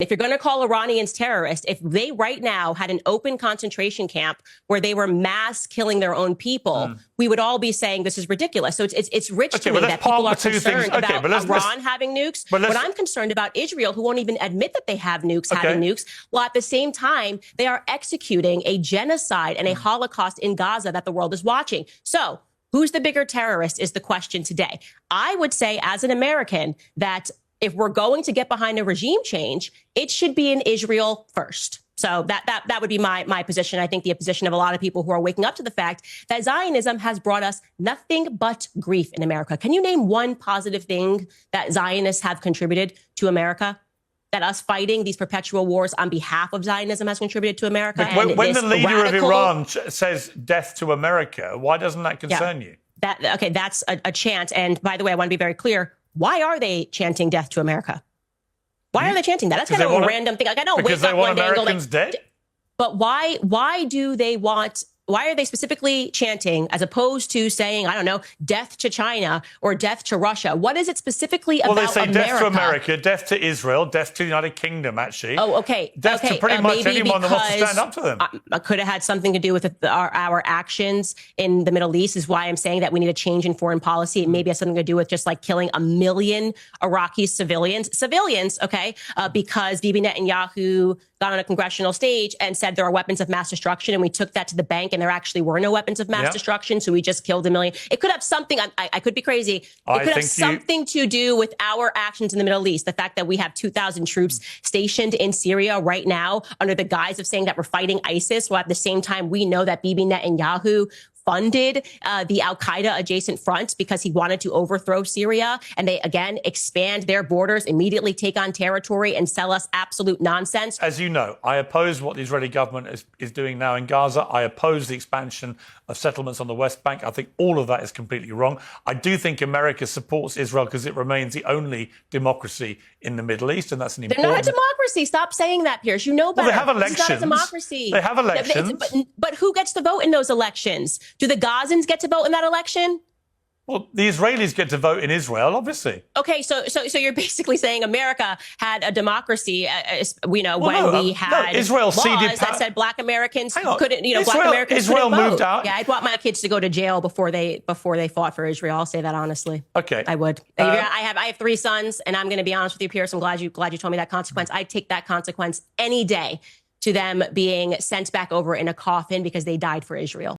If you're going to call Iranians terrorists, if they right now had an open concentration camp where they were mass killing their own people, we would all be saying this is ridiculous. So it's rich to me that people are concerned about Iran having nukes. What I'm concerned about Israel, who won't even admit that they have nukes, having nukes, while at the same time they are executing a genocide and a Holocaust in Gaza that the world is watching. So who's the bigger terrorist is the question today. I would say as an American that if we're going to get behind a regime change, it should be in Israel first. So that would be my position. I think the position of a lot of people who are waking up to the fact that Zionism has brought us nothing but grief in America. Can you name one positive thing that Zionists have contributed to America? That us fighting these perpetual wars on behalf of Zionism has contributed to America? When the leader of Iran says death to America, why doesn't that concern you? That's a chant. And by the way, I want to be very clear. Why are they chanting death to America? Why are they chanting that? That's kind of a random thing. Like, I don't wake up one day and go like, dead? But why do they want... Why are they specifically chanting as opposed to saying, I don't know, death to China or death to Russia? What is it specifically about America? Well, they say death to America, death to Israel, death to the United Kingdom, actually. Oh, okay. Death to pretty much anyone that wants to stand up to them. Could have had something to do with our actions in the Middle East is why I'm saying that we need a change in foreign policy. It maybe has something to do with just like killing 1 million Iraqi civilians, because Bibi Netanyahu got on a congressional stage and said there are weapons of mass destruction, and we took that to the bank and there actually were no weapons of mass destruction, so we just killed 1 million. It could have something, I could be crazy, it could have something to do with our actions in the Middle East. The fact that we have 2,000 troops stationed in Syria right now under the guise of saying that we're fighting ISIS, while at the same time we know that Bibi Netanyahu funded the al-Qaeda adjacent front because he wanted to overthrow Syria. And they, again, expand their borders, immediately take on territory and sell us absolute nonsense. As you know, I oppose what the Israeli government is doing now in Gaza. I oppose the expansion of settlements on the West Bank. I think all of that is completely wrong. I do think America supports Israel because it remains the only democracy in the Middle East, and that's an important... They're not a democracy. Stop saying that, Pierce. You know better. Well, they have elections. It's not a democracy. They have elections. But who gets to vote in those elections? Do the Gazans get to vote in that election? Well, the Israelis get to vote in Israel, obviously. Okay, so you're basically saying America had a democracy, we had Israel laws ceded that said Black Americans couldn't, Black Americans Israel couldn't moved vote. out. Yeah, I'd want my kids to go to jail before they fought for Israel. I'll say that honestly. Okay, I would. I have 3 sons, and I'm going to be honest with you, Pierce. I'm glad you told me that consequence. I'd take that consequence any day to them being sent back over in a coffin because they died for Israel.